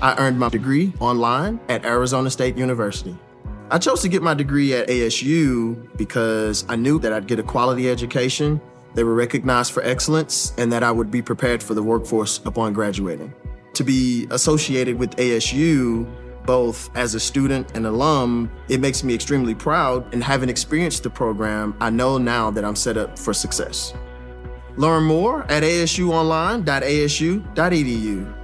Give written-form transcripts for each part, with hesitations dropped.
I earned my degree online at Arizona State University. I chose to get my degree at ASU because I knew that I'd get a quality education, they were recognized for excellence, and that I would be prepared for the workforce upon graduating. To be associated with ASU, both as a student and alum, it makes me extremely proud, and having experienced the program, I know now that I'm set up for success. Learn more at asuonline.asu.edu.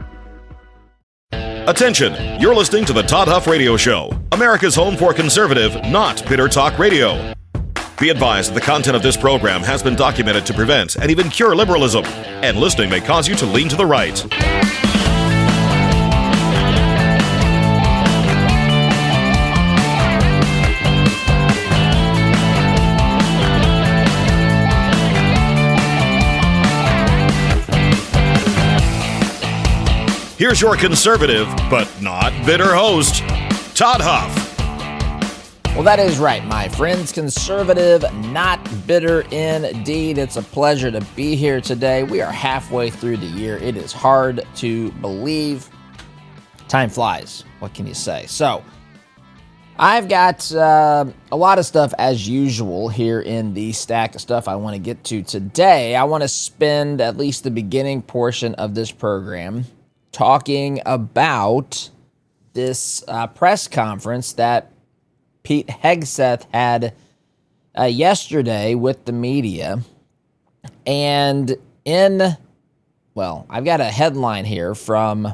Attention, you're listening to the Todd Huff Radio Show, America's home for conservative, not bitter talk radio. Be advised that the content of this program has been documented to prevent and even cure liberalism, and listening may cause you to lean to the right. Here's your conservative, but not bitter host, Todd Huff. Well, that is right, my friends. Conservative, not bitter indeed. It's a pleasure to be here today. We are halfway through the year. It is hard to believe. Time flies. What can you say? So, I've got a lot of stuff as usual here in the stack of stuff I want to get to today. I want to spend at least the beginning portion of this program talking about this press conference that Pete Hegseth had yesterday with the media. And I've got a headline here from,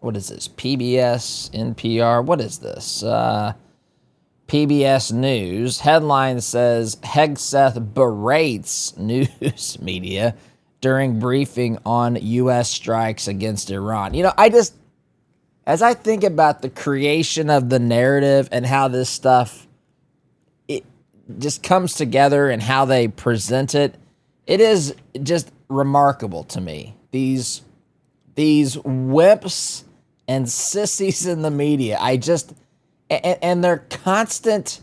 what is this, PBS, NPR, what is this? PBS News. Headline says, Hegseth berates news media during briefing on U.S. strikes against Iran. You know, as I think about the creation of the narrative and how this stuff, it just comes together and how they present it, it is just remarkable to me. These wimps and sissies in the media, and their constant,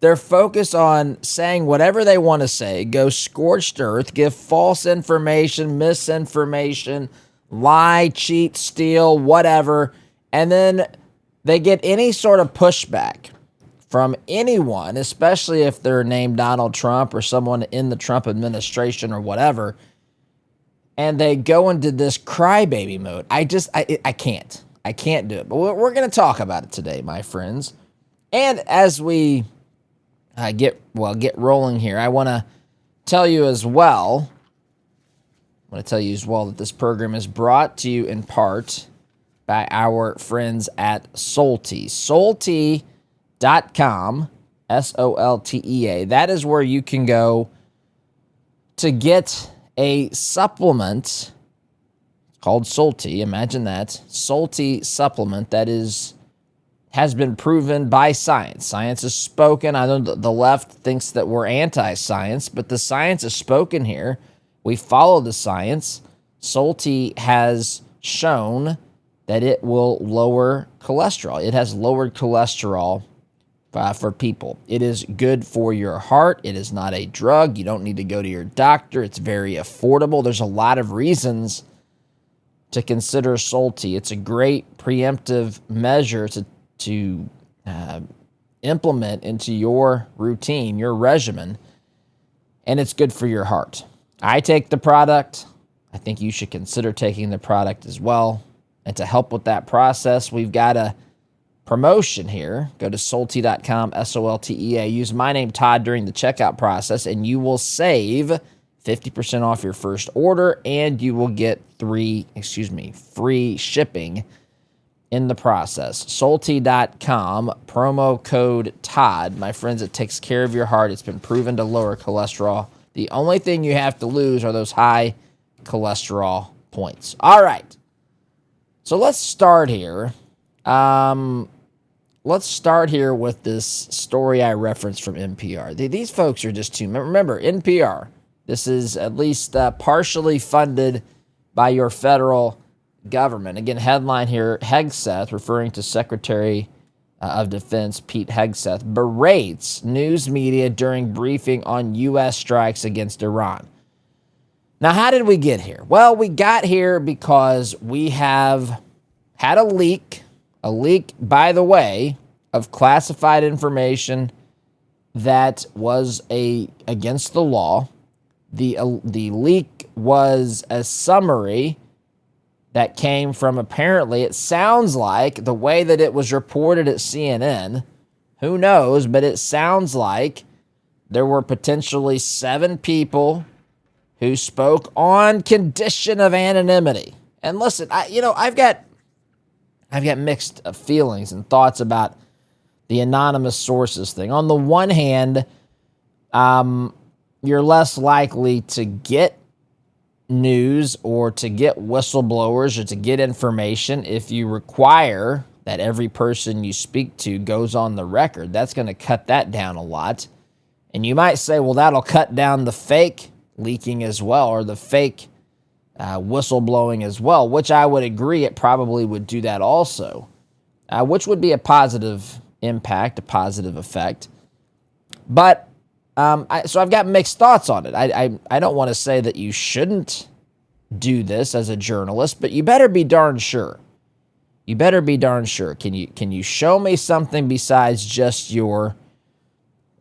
they're focused on saying whatever they want to say, go scorched earth, give false information, misinformation, lie, cheat, steal, whatever, and then they get any sort of pushback from anyone, especially if they're named Donald Trump or someone in the Trump administration or whatever, and they go into this crybaby mode. I can't do it. But we're going to talk about it today, my friends. And as we get rolling here, I want to tell you as well that this program is brought to you in part by our friends at Solti. Solti.com, SOLTEA. That is where you can go to get a supplement called Solti. Imagine that. Solti supplement that has been proven by science. Science is spoken. I know the left thinks that we're anti-science, but the science is spoken here. We follow the science. Solti has shown that it will lower cholesterol. It has lowered cholesterol for people. It is good for your heart. It is not a drug. You don't need to go to your doctor. It's very affordable. There's a lot of reasons to consider Solti. It's a great preemptive measure to implement into your routine, your regimen, and it's good for your heart. I take the product. I think you should consider taking the product as well. And to help with that process, we've got a promotion here. Go to Solti.com, SOLTEA. Use my name, Todd, during the checkout process, and you will save 50% off your first order, and you will get free shipping in the process. Solti.com, promo code Todd. My friends, it takes care of your heart. It's been proven to lower cholesterol. The only thing you have to lose are those high cholesterol points. All right. So let's start here. Let's start here with this story I referenced from NPR. These folks are just too... Remember, NPR, this is at least partially funded by your federal government. Again, headline here, Hegseth, referring to Secretary of Defense Pete Hegseth, berates news media during briefing on U.S. strikes against Iran. Now, how did we get here? Well, we got here because we have had a leak, by the way, of classified information that was against the law. The leak was a summary that came from, apparently, it sounds like, the way that it was reported at CNN, who knows, but it sounds like there were potentially 7 people who spoke on condition of anonymity. And listen, I've got mixed feelings and thoughts about the anonymous sources thing. On the one hand, you're less likely to get news or to get whistleblowers or to get information if you require that every person you speak to goes on the record. That's going to cut that down a lot. And you might say, well, that'll cut down the fake leaking as well, or the fake whistleblowing as well, which I would agree it probably would do that also, which would be a positive impact, a positive effect. But so I've got mixed thoughts on it. I don't want to say that you shouldn't do this as a journalist, but you better be darn sure. You better be darn sure. Can you show me something besides just your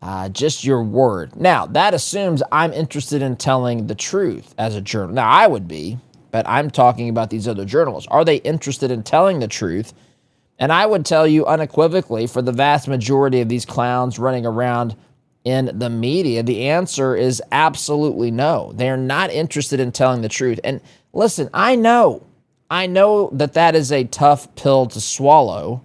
word? Now, that assumes I'm interested in telling the truth as a journalist. Now, I would be, but I'm talking about these other journalists. Are they interested in telling the truth? And I would tell you unequivocally, for the vast majority of these clowns running around in the media, the answer is absolutely no. They're not interested in telling the truth. And listen, I know that is a tough pill to swallow,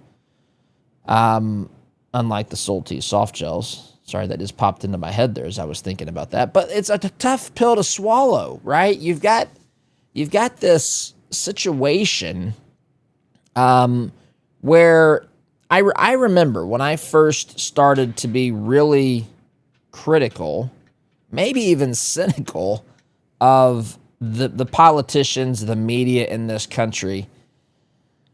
unlike the salty soft gels. Sorry, that just popped into my head there as I was thinking about that. But it's a tough pill to swallow, right? You've got this situation where I remember when I first started to be really critical, maybe even cynical, of the politicians, the media in this country.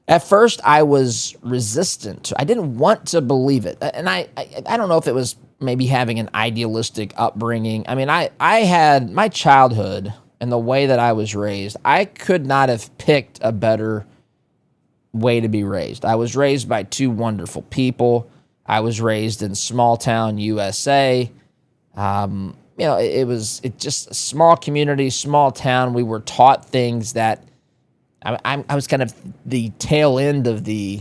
At first, I was resistant. I didn't want to believe it. And I don't know if it was maybe having an idealistic upbringing. I mean, I had my childhood and the way that I was raised. I could not have picked a better way to be raised. I was raised by 2 wonderful people. I was raised in small town USA. It was just a small community, small town. We were taught things that I was kind of the tail end of the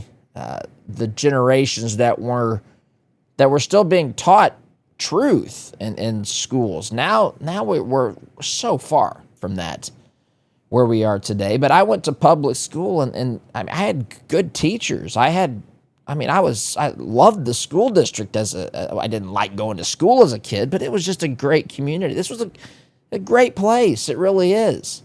generations that were still being taught truth in schools. Now we're so far from that where we are today. But I went to public school and I had good teachers. I loved the school district I didn't like going to school as a kid, but it was just a great community. This was a great place. It really is.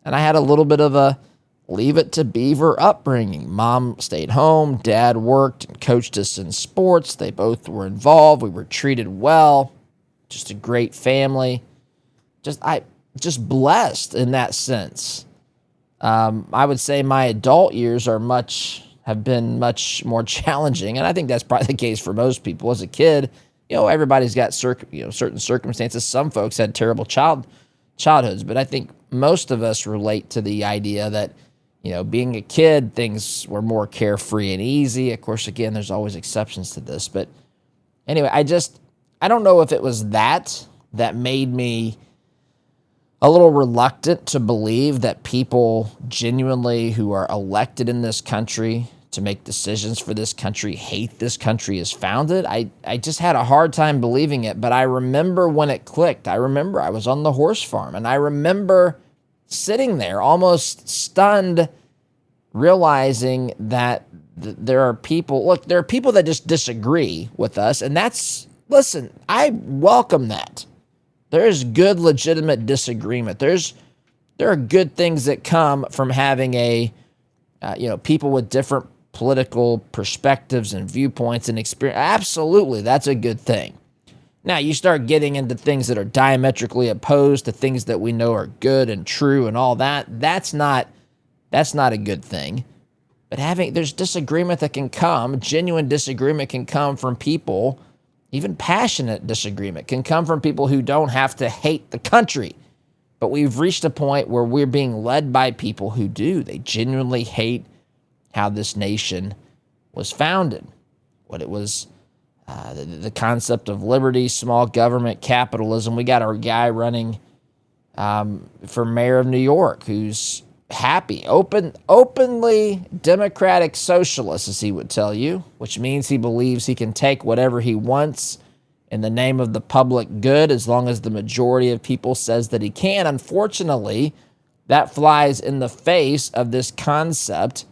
And I had a little bit of a leave it to beaver upbringing. Mom stayed home, dad worked and coached us in sports. They both were involved. We were treated well. Just a great family. Just blessed in that sense. I would say my adult years have been much more challenging, and I think that's probably the case for most people. As a kid, everybody's got certain circumstances. Some folks had terrible childhoods, but I think most of us relate to the idea that being a kid, things were more carefree and easy. Of course, again, there's always exceptions to this. But anyway, I don't know if it was that made me a little reluctant to believe that people genuinely who are elected in this country to make decisions for this country hate this country as founded. I just had a hard time believing it. But I remember when it clicked. I remember I was on the horse farm, and I remember sitting there almost stunned, realizing that there are people that just disagree with us. And listen, I welcome that. There is good, legitimate disagreement. There are good things that come from having people with different political perspectives and viewpoints and experience. Absolutely, that's a good thing. Now, you start getting into things that are diametrically opposed to things that we know are good and true and all that. That's not a good thing. But there's disagreement that can come, genuine disagreement can come from people, even passionate disagreement can come from people who don't have to hate the country, But we've reached a point where we're being led by people who do. They genuinely hate how this nation was founded, what it was, the concept of liberty, small government, capitalism. We got our guy running for mayor of New York who's happy, openly democratic socialist, as he would tell you, which means he believes he can take whatever he wants in the name of the public good as long as the majority of people says that he can. Unfortunately, that flies in the face of this concept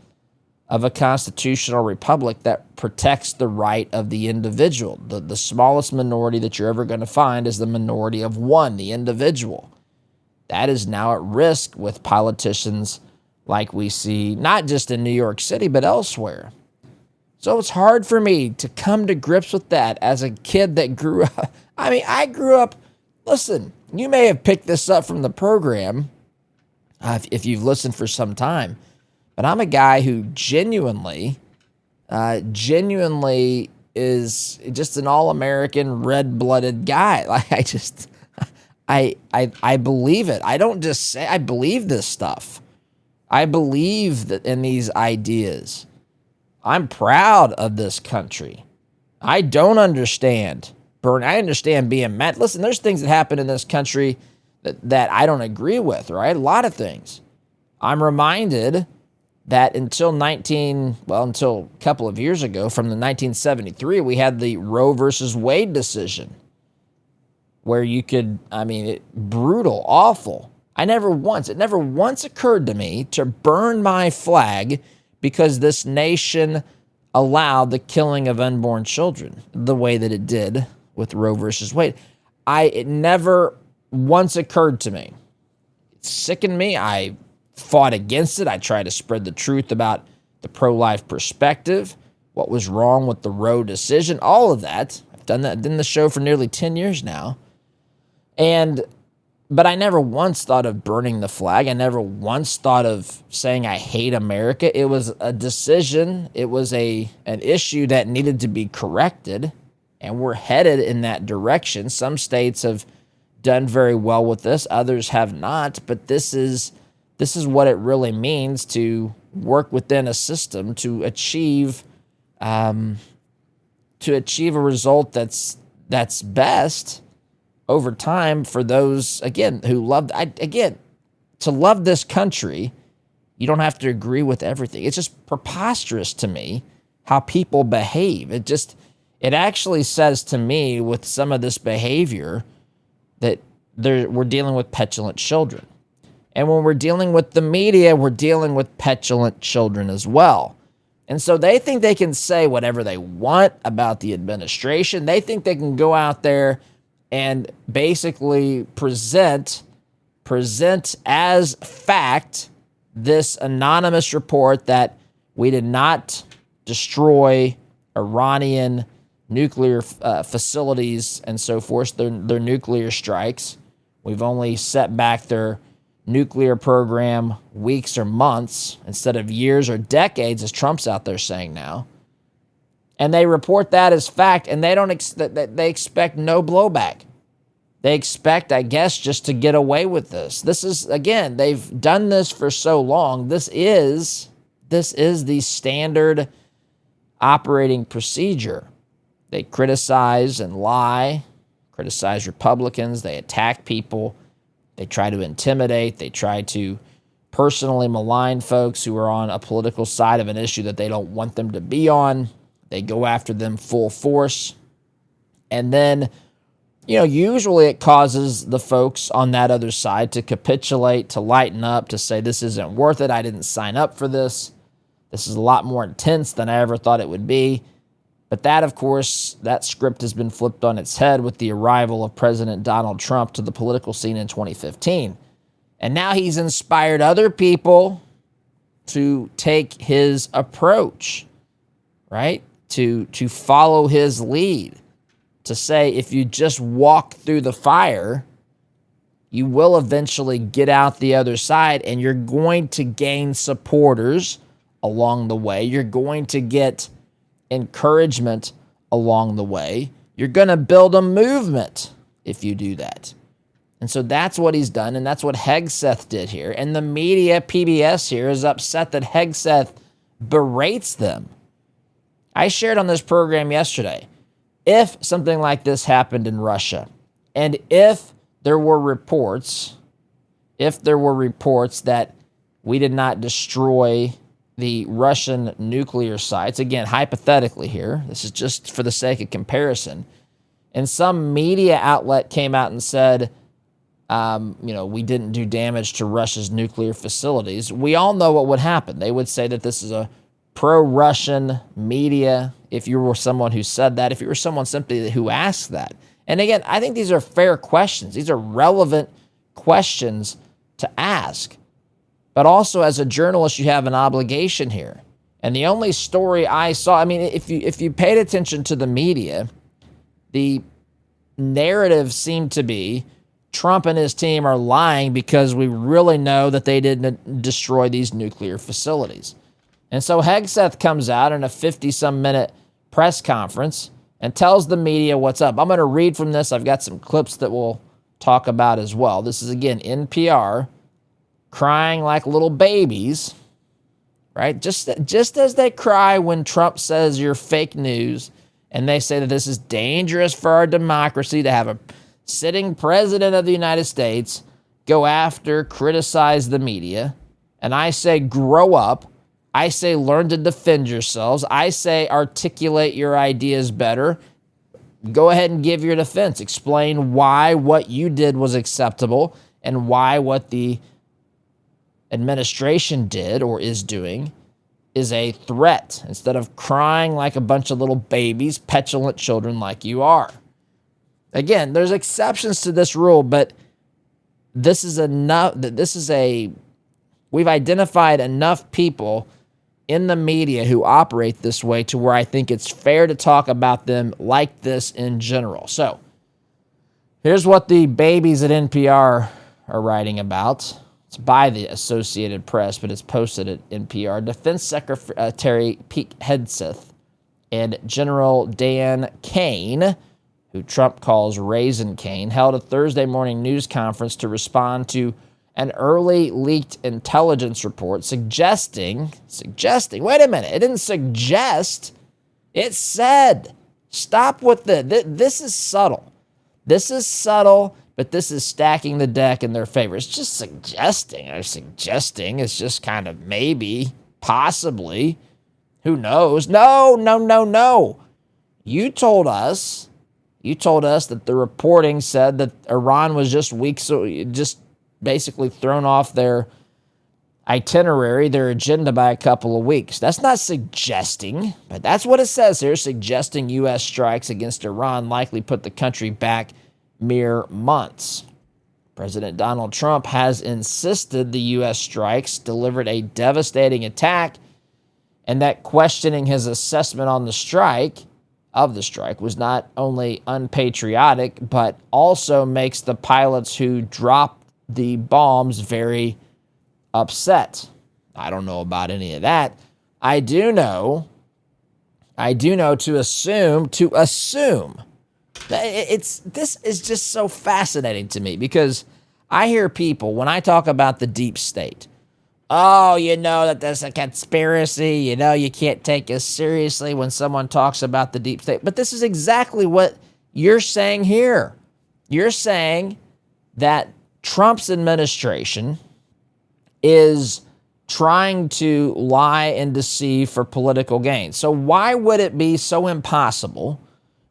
of a constitutional republic that protects the right of the individual. The smallest minority that you're ever going to find is the minority of one, the individual. That is now at risk with politicians like we see, not just in New York City, but elsewhere. So it's hard for me to come to grips with that as a kid that grew up. I mean, I grew up, listen, you may have picked this up from the program if you've listened for some time, but I'm a guy who genuinely is just an all-American, red-blooded guy. Like, I believe it. I don't just say, I believe this stuff. I believe that in these ideas. I'm proud of this country. I don't understand I understand being mad. Listen, there's things that happen in this country that I don't agree with, right? A lot of things. I'm reminded that until a couple of years ago, from the 1973, we had the Roe versus Wade decision where you could, brutal, awful. It never once occurred to me to burn my flag because this nation allowed the killing of unborn children the way that it did with Roe versus Wade. It never once occurred to me. It sickened me. I fought against it. I tried to spread the truth about the pro-life perspective, what was wrong with the Roe decision, all of that. I've done that in the show for nearly 10 years now. But I never once thought of burning the flag. I never once thought of saying I hate America. It was a decision. It was an issue that needed to be corrected, and we're headed in that direction. Some states have done very well with this. Others have not. But this is what it really means to work within a system to achieve a result that's best over time for those, again, who love, to love this country, you don't have to agree with everything. It's just preposterous to me how people behave. It actually says to me with some of this behavior that we're dealing with petulant children. And when we're dealing with the media, we're dealing with petulant children as well. And so they think they can say whatever they want about the administration. They think they can go out there and basically present as fact this anonymous report that we did not destroy Iranian nuclear facilities and so forth, their nuclear strikes. We've only set back their nuclear program weeks or months instead of years or decades, as Trump's out there saying now. And they report that as fact, and they they expect no blowback. They expect, I guess, just to get away with this. This is, again, they've done this for so long. This is the standard operating procedure. They criticize and lie, criticize Republicans. They attack people. They try to intimidate. They try to personally malign folks who are on a political side of an issue that they don't want them to be on. They go after them full force. And then, usually it causes the folks on that other side to capitulate, to lighten up, to say, this isn't worth it. I didn't sign up for this. This is a lot more intense than I ever thought it would be. But that, of course, that script has been flipped on its head with the arrival of President Donald Trump to the political scene in 2015. And now he's inspired other people to take his approach, right? To follow his lead, to say if you just walk through the fire, you will eventually get out the other side, and you're going to gain supporters along the way. You're going to get encouragement along the way. You're going to build a movement if you do that. And so that's what he's done, and that's what Hegseth did here. And the media, PBS here, is upset that Hegseth berates them. I shared on this program yesterday, if something like this happened in Russia, and if there were reports that we did not destroy the Russian nuclear sites, again, hypothetically here, this is just for the sake of comparison, and some media outlet came out and said, we didn't do damage to Russia's nuclear facilities, we all know what would happen. They would say that this is a pro-Russian media, if you were someone who said that, if you were someone simply who asked that. And again, I think these are fair questions. These are relevant questions to ask. But also, as a journalist, you have an obligation here. And the only story I saw, if you paid attention to the media, the narrative seemed to be Trump and his team are lying because we really know that they didn't destroy these nuclear facilities. And so Hegseth comes out in a 50-some minute press conference and tells the media what's up. I'm going to read from this. I've got some clips that we'll talk about as well. This is, again, NPR, crying like little babies, right? Just as they cry when Trump says you're fake news, and they say that this is dangerous for our democracy to have a sitting president of the United States go after, criticize the media. And I say, grow up. I say, learn to defend yourselves. I say, articulate your ideas better. Go ahead and give your defense. Explain why what you did was acceptable and why what the administration did or is doing is a threat, instead of crying like a bunch of little babies, petulant children like you are. Again, there's exceptions to this rule, but this is enough. We've identified enough people in the media who operate this way to where I think it's fair to talk about them like this in general. So here's what the babies at NPR are writing about. It's by the Associated Press, but it's posted at NPR. Defense Secretary Pete Hegseth and General Dan Kane, who Trump calls Raisin Kane, held a Thursday morning news conference to respond to an early leaked intelligence report suggesting, wait a minute, it didn't suggest, it said, stop with this is subtle. This is subtle, but this is stacking the deck in their favor. It's just suggesting. It's just kind of maybe, possibly, who knows? No. You told us that the reporting said that Iran was just basically thrown off their itinerary, their agenda by a couple of weeks. That's not suggesting, but that's what it says here, suggesting U.S. strikes against Iran likely put the country back mere months. President Donald Trump has insisted the U.S. strikes delivered a devastating attack, and that questioning his assessment on the strike was not only unpatriotic, but also makes the pilots who dropped the bombs very upset. I don't know about any of that. I do know to assume this is just so fascinating to me, because I hear people, when I talk about the deep state, that there's a conspiracy, you can't take us seriously when someone talks about the deep state. But this is exactly what you're saying here. You're saying that Trump's administration is trying to lie and deceive for political gain. So why would it be so impossible?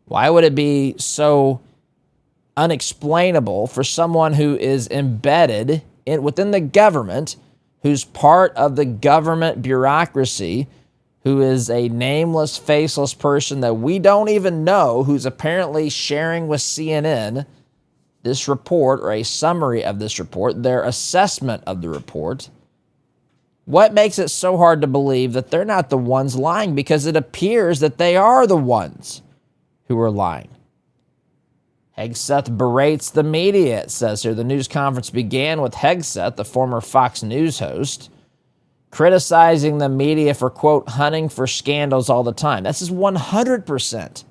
Why would it be so unexplainable for someone who is embedded within the government, who's part of the government bureaucracy, who is a nameless, faceless person that we don't even know, who's apparently sharing with CNN this report, or a summary of this report, their assessment of the report? What makes it so hard to believe that they're not the ones lying? Because it appears that they are the ones who are lying. Hegseth berates the media, it says here. The news conference began with Hegseth, the former Fox News host, criticizing the media for, quote, hunting for scandals all the time. This is 100%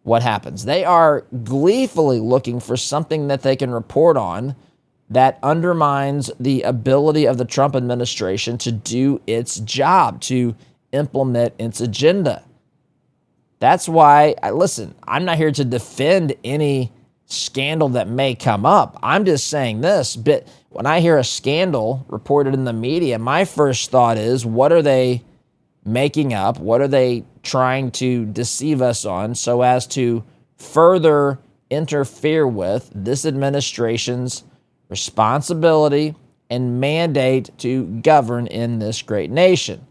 what happens. They are gleefully looking for something that they can report on that undermines the ability of the Trump administration to do its job, to implement its agenda. That's why, listen, I'm not here to defend any scandal that may come up. I'm just saying this, but when I hear a scandal reported in the media, my first thought is, what are they making up? What are they trying to deceive us on so as to further interfere with this administration's responsibility and mandate to govern in this great nation?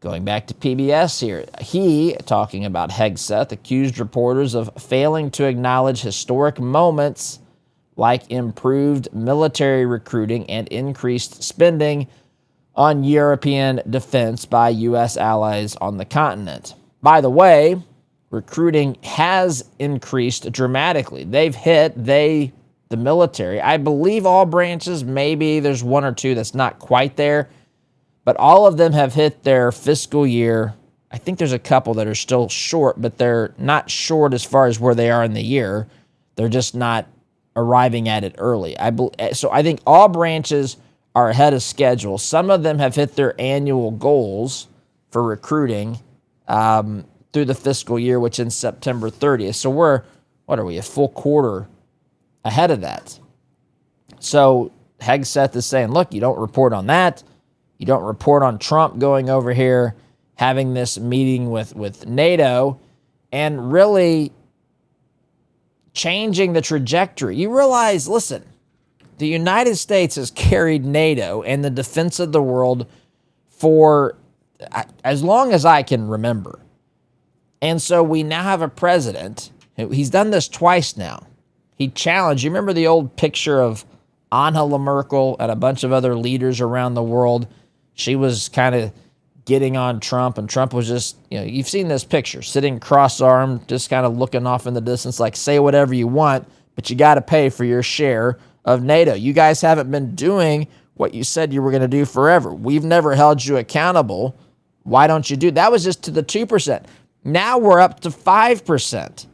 Going back to PBS here, he, talking about Hegseth, accused reporters of failing to acknowledge historic moments like improved military recruiting and increased spending on European defense by U.S. allies on the continent. By the way, recruiting has increased dramatically. The military, I believe all branches, maybe there's one or two that's not quite there, but all of them have hit their fiscal year. I think there's a couple that are still short, but they're not short as far as where they are in the year. They're just not arriving at it early. So I think all branches are ahead of schedule. Some of them have hit their annual goals for recruiting through the fiscal year, which ends September 30th. So we're, a full quarter ahead of that. So Hegseth is saying, look, you don't report on that. You don't report on Trump going over here, having this meeting with NATO, and really changing the trajectory. You realize, listen, the United States has carried NATO and the defense of the world for as long as I can remember. And so we now have a president. He's done this twice now. He challenged, you remember the old picture of Angela Merkel and a bunch of other leaders around the world? She was kind of getting on Trump, and Trump was just, you've seen this picture, sitting cross-armed, just kind of looking off in the distance like, say whatever you want, but you got to pay for your share of NATO. You guys haven't been doing what you said you were going to do forever. We've never held you accountable. Why don't you do? That was just to the 2%. Now we're up to 5%.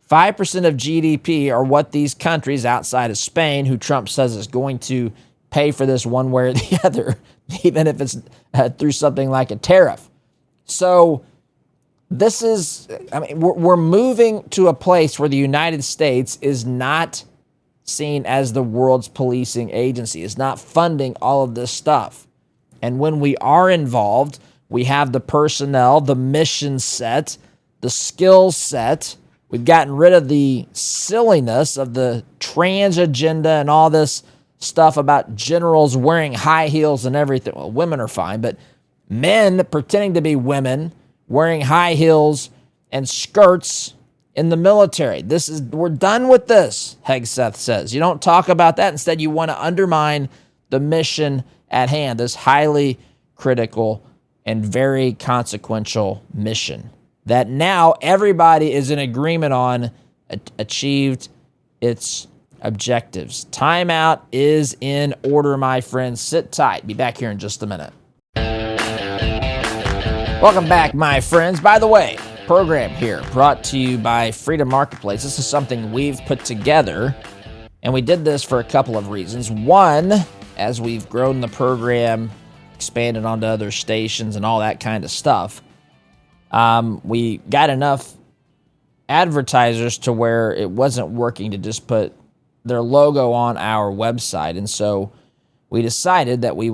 5% of GDP are what these countries outside of Spain, who Trump says is going to pay for this one way or the other, even if it's through something like a tariff. So this is, we're moving to a place where the United States is not seen as the world's policing agency, is not funding all of this stuff. And when we are involved, we have the personnel, the mission set, the skill set. We've gotten rid of the silliness of the trans agenda and all this stuff about generals wearing high heels and everything. Well, women are fine, but men pretending to be women wearing high heels and skirts in the military. We're done with this, Hegseth says. You don't talk about that. Instead, you want to undermine the mission at hand, this highly critical and very consequential mission that now everybody is in agreement on achieved its objectives. Timeout is in order, my friends. Sit tight. Be back here in just a minute. Welcome back, my friends. By the way, program here brought to you by Freedom Marketplace. This is something we've put together, and we did this for a couple of reasons. One, as we've grown the program, expanded onto other stations and all that kind of stuff, we got enough advertisers to where it wasn't working to just put their logo on our website. And so we decided that we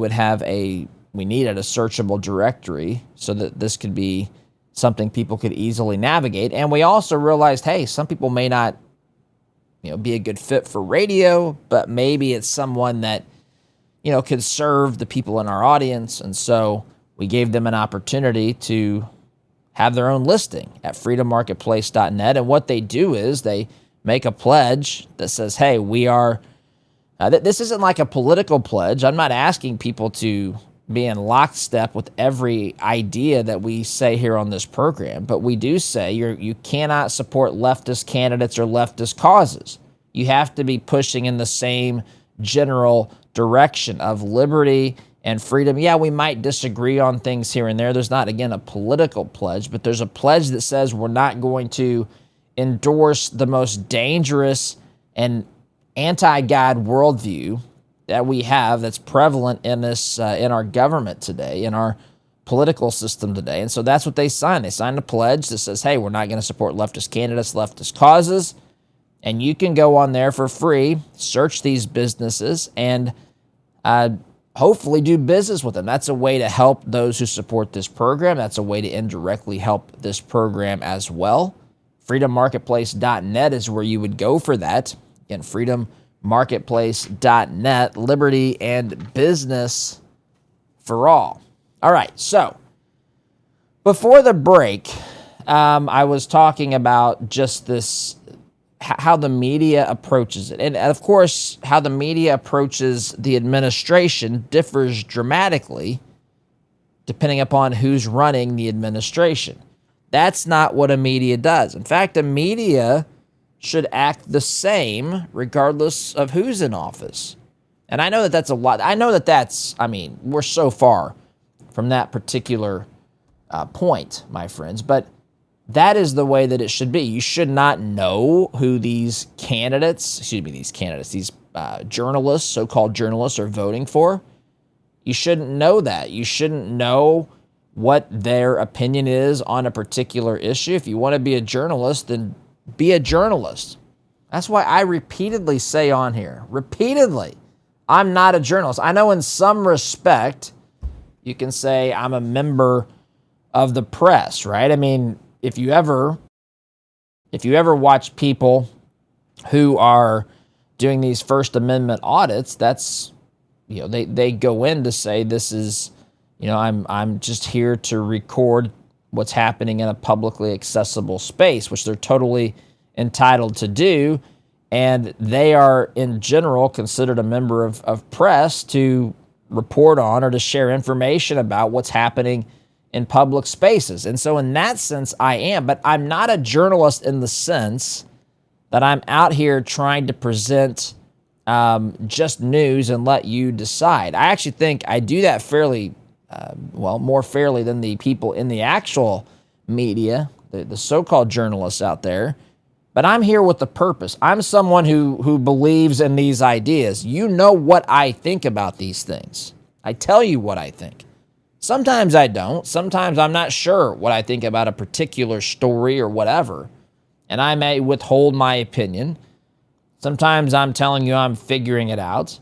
needed a searchable directory so that this could be something people could easily navigate. And we also realized, hey, some people may not, be a good fit for radio, but maybe it's someone that, could serve the people in our audience. And so we gave them an opportunity to have their own listing at freedommarketplace.net. And what they do is they make a pledge that says, hey, we are, this isn't like a political pledge. I'm not asking people to be in lockstep with every idea that we say here on this program, but we do say you cannot support leftist candidates or leftist causes. You have to be pushing in the same general direction of liberty and freedom. Yeah, we might disagree on things here and there. There's not, again, a political pledge, but there's a pledge that says we're not going to endorse the most dangerous and anti-God worldview that we have, that's prevalent in this in our government today, in our political system today. And so that's what they signed. They signed a pledge that says, hey, we're not going to support leftist candidates, leftist causes. And you can go on there for free, search these businesses, and hopefully do business with them. That's a way to help those who support this program. That's a way to indirectly help this program as well. freedommarketplace.net is where you would go for that. Again, freedommarketplace.net, liberty and business for all. All right, so before the break, I was talking about just this, how the media approaches it. And of course, how the media approaches the administration differs dramatically depending upon who's running the administration. That's not what a media does. In fact, a media should act the same regardless of who's in office. And I know that that's a lot. I know that that's, we're so far from that particular point, my friends, but that is the way that it should be. You should not know who these journalists, so-called journalists, are voting for. You shouldn't know that. You shouldn't know what their opinion is on a particular issue. If you want to be a journalist, then be a journalist. That's why I repeatedly say on here, I'm not a journalist. I know in some respect, you can say I'm a member of the press, right? If you ever watch people who are doing these First Amendment audits, that's, they go in to say this is, I'm just here to record what's happening in a publicly accessible space, which they're totally entitled to do. And they are, in general, considered a member of press to report on or to share information about what's happening in public spaces. And so in that sense, I am. But I'm not a journalist in the sense that I'm out here trying to present just news and let you decide. I actually think I do that fairly more fairly than the people in the actual media, the so-called journalists out there. But I'm here with a purpose. I'm someone who believes in these ideas. You know what I think about these things. I tell you what I think. Sometimes I don't. Sometimes I'm not sure what I think about a particular story or whatever, and I may withhold my opinion. Sometimes I'm telling you I'm figuring it out.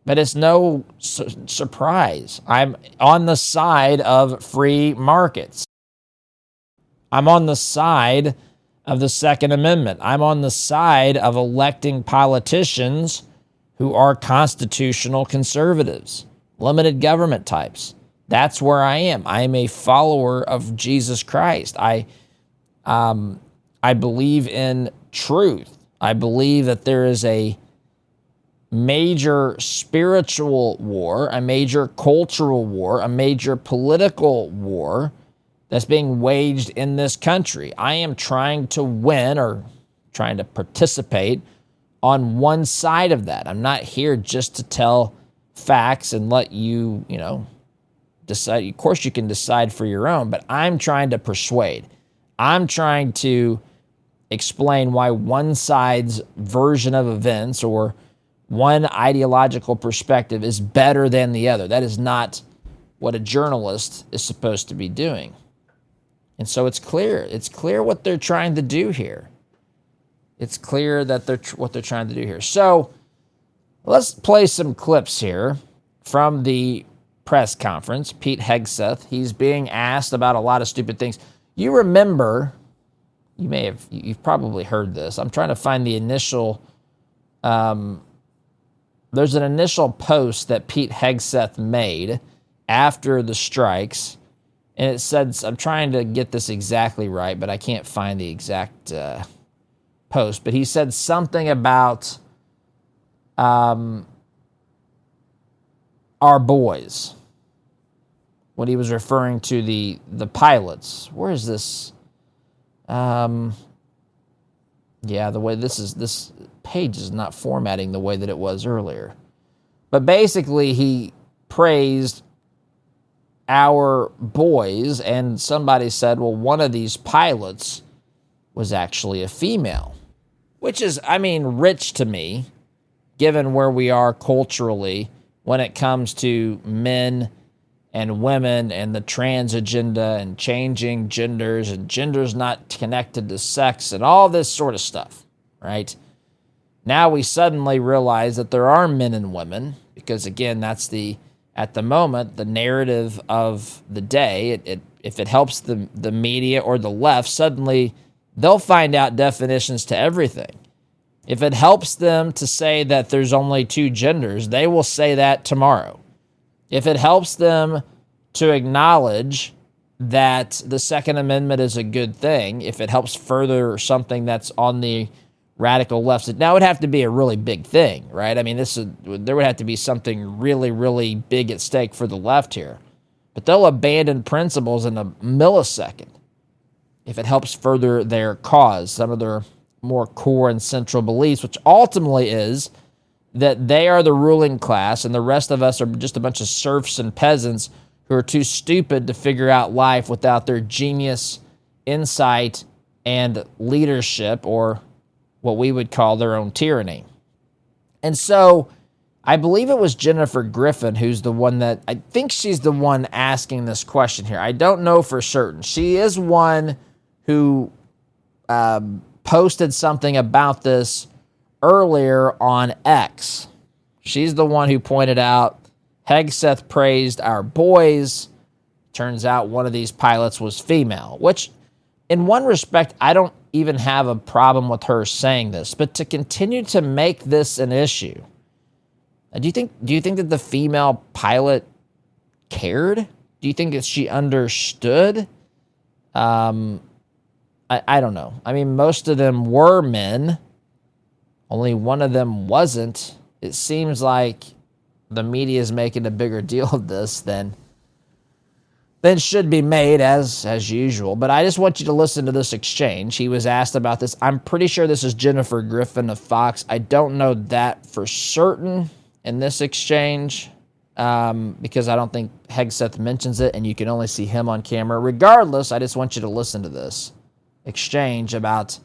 But it's no surprise. I'm on the side of free markets. I'm on the side of the Second Amendment. I'm on the side of electing politicians who are constitutional conservatives, limited government types. That's where I am. I am a follower of Jesus Christ. I believe in truth. I believe that there is a major spiritual war, a major cultural war, a major political war that's being waged in this country. I am trying to win or trying to participate on one side of that. I'm not here just to tell facts and let you, decide. Of course, you can decide for your own, but I'm trying to persuade. I'm trying to explain why one side's version of events or one ideological perspective is better than the other. That is not what a journalist is supposed to be doing. And so it's clear. It's clear what they're trying to do here. It's clear that what they're trying to do here. So let's play some clips here from the press conference. Pete Hegseth, he's being asked about a lot of stupid things. You remember, you've probably heard this. I'm trying to find the initial, there's an initial post that Pete Hegseth made after the strikes, and it said, I'm trying to get this exactly right, but I can't find the exact post, but he said something about our boys when he was referring to the pilots. Where is this? The way this page is not formatting the way that it was earlier. But basically, he praised our boys, and somebody said, well, one of these pilots was actually a female, which is, rich to me, given where we are culturally when it comes to men and women and the trans agenda and changing genders and genders not connected to sex and all this sort of stuff, right? Now we suddenly realize that there are men and women because, again, that's at the moment, the narrative of the day. If it helps the media or the left, suddenly they'll find out definitions to everything. If it helps them to say that there's only two genders, they will say that tomorrow. If it helps them to acknowledge that the Second Amendment is a good thing, if it helps further something that's on the radical left, now it would have to be a really big thing, right? There would have to be something really, really big at stake for the left here. But they'll abandon principles in a millisecond if it helps further their cause, some of their more core and central beliefs, which ultimately is that they are the ruling class and the rest of us are just a bunch of serfs and peasants who are too stupid to figure out life without their genius, insight, and leadership, or what we would call their own tyranny. And so I believe it was Jennifer Griffin who's the one that, I think she's the one asking this question here. I don't know for certain. She is one who posted something about this earlier on X. She's the one who pointed out Hegseth praised our boys. Turns out one of these pilots was female, which in one respect, I don't even have a problem with her saying this, but to continue to make this an issue, do you think that the female pilot cared? Do you think that she understood? I don't know. Most of them were men. Only one of them wasn't. It seems like the media is making a bigger deal of this than should be made as usual. But I just want you to listen to this exchange. He was asked about this. I'm pretty sure this is Jennifer Griffin of Fox. I don't know that for certain in this exchange because I don't think Hegseth mentions it, and you can only see him on camera. Regardless, I just want you to listen to this exchange about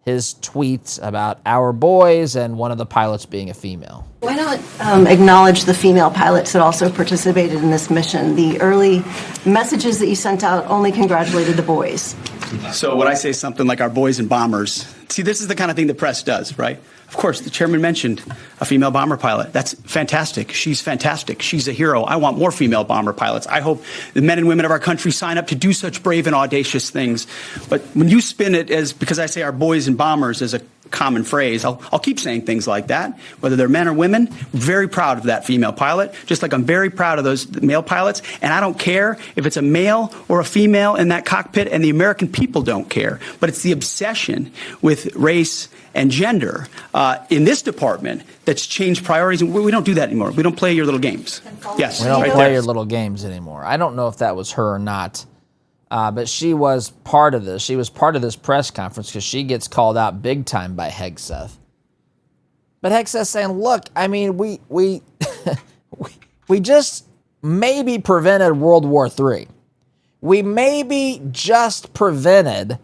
his tweets about our boys and one of the pilots being a female. Why not acknowledge the female pilots that also participated in this mission? The early messages that you sent out only congratulated the boys. So when I say something like our boys and bombers, see, this is the kind of thing the press does, right? Of course, the chairman mentioned a female bomber pilot. That's fantastic. She's fantastic. She's a hero. I want more female bomber pilots. I hope the men and women of our country sign up to do such brave and audacious things. But when you spin it as, because I say our boys and bombers as a common phrase, I'll keep saying things like that, whether they're men or women. Very proud of that female pilot, just like I'm very proud of those male pilots. And I don't care if it's a male or a female in that cockpit, and the American people don't care. But it's the obsession with race and gender in this department that's changed priorities. And we don't do that anymore. We don't play your little games. Yes, we don't play your little games anymore. I don't know if that was her or not. But she was part of this. She was part of this press conference because she gets called out big time by Hegseth. But Hegseth saying, look, we we just maybe prevented World War III. We maybe just prevented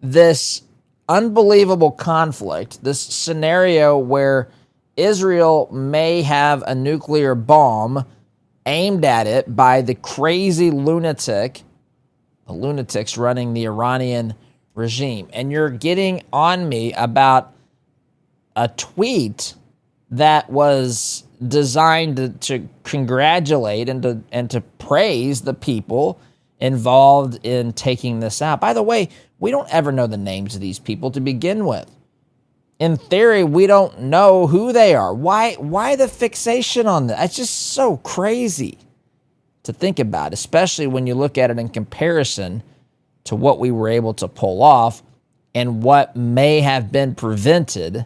this unbelievable conflict, this scenario where Israel may have a nuclear bomb aimed at it by the crazy lunatics running the Iranian regime. And you're getting on me about a tweet that was designed to congratulate and to praise the people involved in taking this out. By the way, we don't ever know the names of these people to begin with. In theory, we don't know who they are. Why the fixation on that? It's just so crazy to think about, especially when you look at it in comparison to what we were able to pull off and what may have been prevented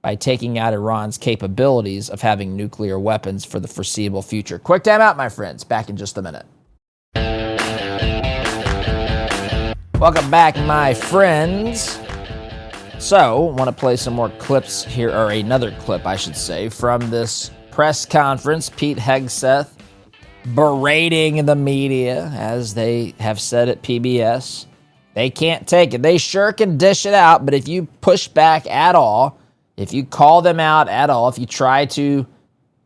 by taking out Iran's capabilities of having nuclear weapons for the foreseeable future. Quick time out, my friends. Back in just a minute. Welcome back, my friends. So, want to play some more clips here, or another clip, I should say, from this press conference. Pete Hegseth berating the media, as they have said at PBS, They can't take it. They sure can dish it out, but if you push back at all, if you call them out at all, if you try to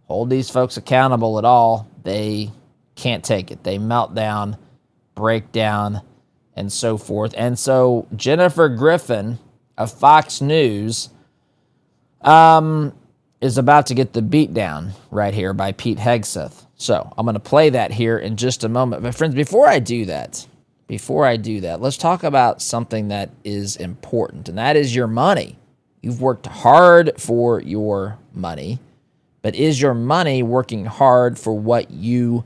hold these folks accountable at all, they can't take it. They melt down, break down, and so forth. And so Jennifer Griffin of Fox News is about to get the beat down right here by Pete Hegseth. So I'm going to play that here in just a moment. But friends, before I do that, let's talk about something that is important, and that is your money. You've worked hard for your money, but is your money working hard for what you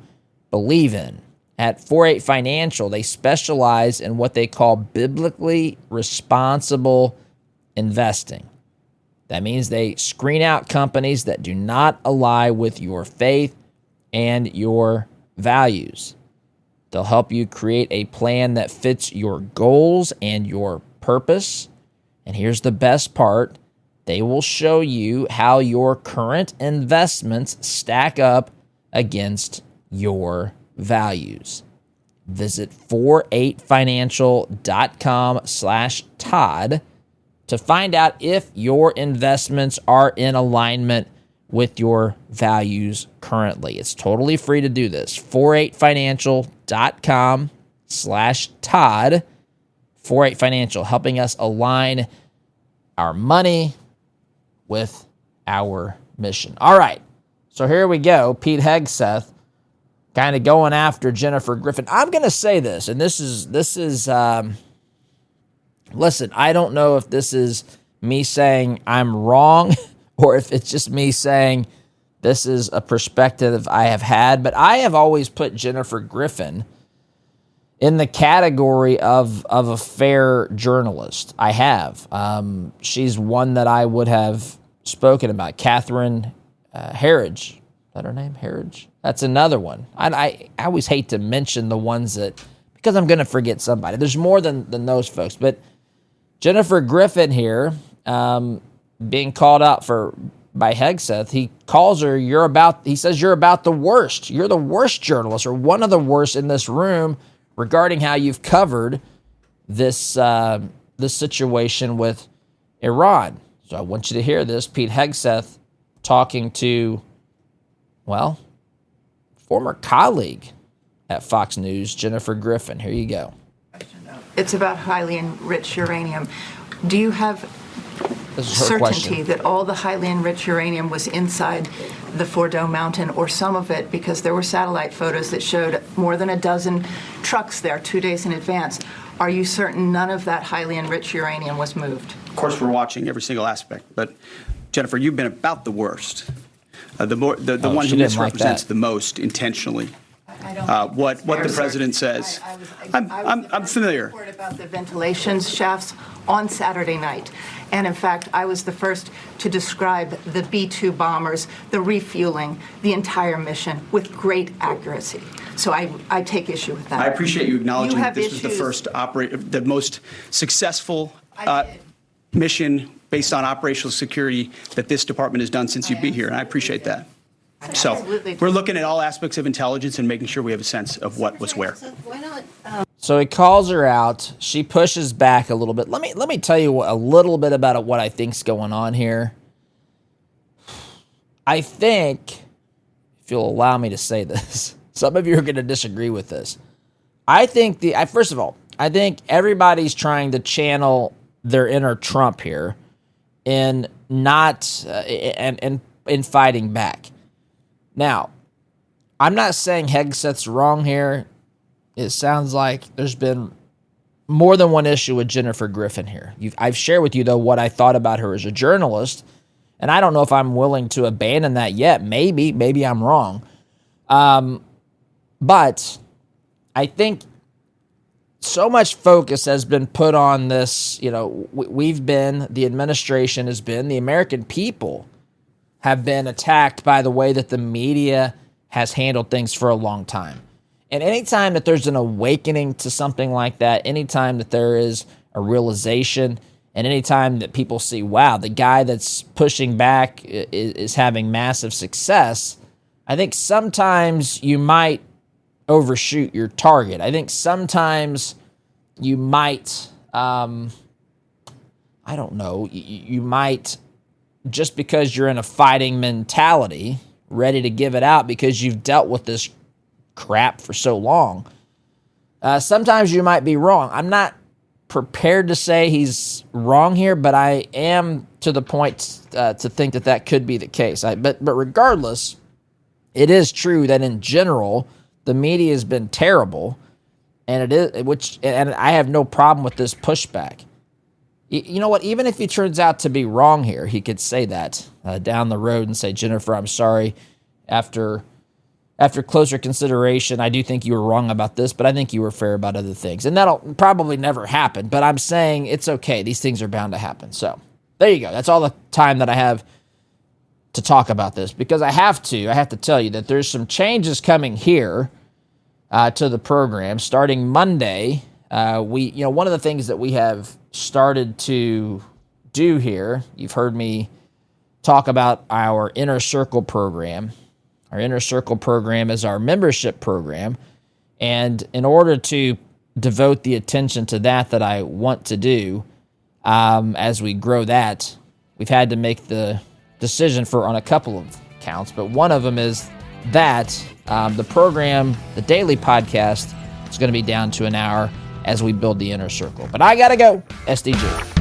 believe in? At 48 Financial, they specialize in what they call biblically responsible investing. That means they screen out companies that do not ally with your faith and your values. They'll help you create a plan that fits your goals and your purpose. And here's the best part. They will show you how your current investments stack up against your values. Visit 48financial.com/Todd to find out if your investments are in alignment with your values currently. It's totally free to do this. 48financial.com/Todd. 48 Financial, helping us align our money with our mission. All right, so here we go. Pete Hegseth kind of going after Jennifer Griffin. I'm going to say this, and this is listen, I don't know if this is me saying I'm wrong or if it's just me saying this is a perspective I have had, but I have always put Jennifer Griffin in the category of a fair journalist. I have. She's one that I would have spoken about. Catherine Herridge. Is that her name? Herridge? That's another one. I always hate to mention the ones that, because I'm going to forget somebody. There's more than those folks. But Jennifer Griffin here, being called out by Hegseth, he calls her, he says you're about the worst. You're the worst journalist, or one of the worst in this room, regarding how you've covered this situation with Iran. So I want you to hear this. Pete Hegseth talking to, former colleague at Fox News, Jennifer Griffin. Here you go. It's about highly enriched uranium. Do you have certainty that all the highly enriched uranium was inside the Fordo Mountain, or some of it, because there were satellite photos that showed more than a dozen trucks there 2 days in advance? Are you certain none of that highly enriched uranium was moved? Of course, we're watching every single aspect, but Jennifer, you've been about the worst. The one who misrepresents the most intentionally. What the president says. I'm familiar. Report about the ventilation shafts on Saturday night, and in fact, I was the first to describe the B-2 bombers, the refueling, the entire mission with great accuracy. So I take issue with that. I appreciate you acknowledging that this was the first the most successful mission based on operational security that this department has done since you've been here, and I appreciate that. So we're looking at all aspects of intelligence and making sure we have a sense of what was where. So he calls her out. She pushes back a little bit. Let me tell you a little bit about what I think's going on here. I think, if you'll allow me to say this, some of you are going to disagree with this. I think first of all, I think everybody's trying to channel their inner Trump here in not and in fighting back. Now, I'm not saying Hegseth's wrong here. It sounds like there's been more than one issue with Jennifer Griffin here. I've shared with you, though, what I thought about her as a journalist, and I don't know if I'm willing to abandon that yet. Maybe I'm wrong. But I think so much focus has been put on this. The administration has been, the American people have been attacked by the way that the media has handled things for a long time. And anytime that there's an awakening to something like that, anytime that there is a realization, and anytime that people see, wow, the guy that's pushing back is having massive success, I think sometimes you might overshoot your target. I think sometimes you might, I don't know, you might, just because you're in a fighting mentality, ready to give it out because you've dealt with this crap for so long, sometimes you might be wrong. I'm not prepared to say he's wrong here, but I am to the point to think that could be the case. But regardless, it is true that in general, the media has been terrible, and I have no problem with this pushback. You know what? Even if he turns out to be wrong here, he could say that down the road and say, Jennifer, I'm sorry. After closer consideration, I do think you were wrong about this, but I think you were fair about other things. And that'll probably never happen, but I'm saying it's okay. These things are bound to happen. So there you go. That's all the time that I have to talk about this, because I have to tell you that there's some changes coming here to the program starting Monday. One of the things that we have started to do here, you've heard me talk about our Inner Circle program. Our Inner Circle program is our membership program, and in order to devote the attention to that I want to do as we grow that, we've had to make the decision on a couple of counts, but one of them is that the program, the daily podcast, is going to be down to an hour as we build the Inner Circle. But I got to go. SDG.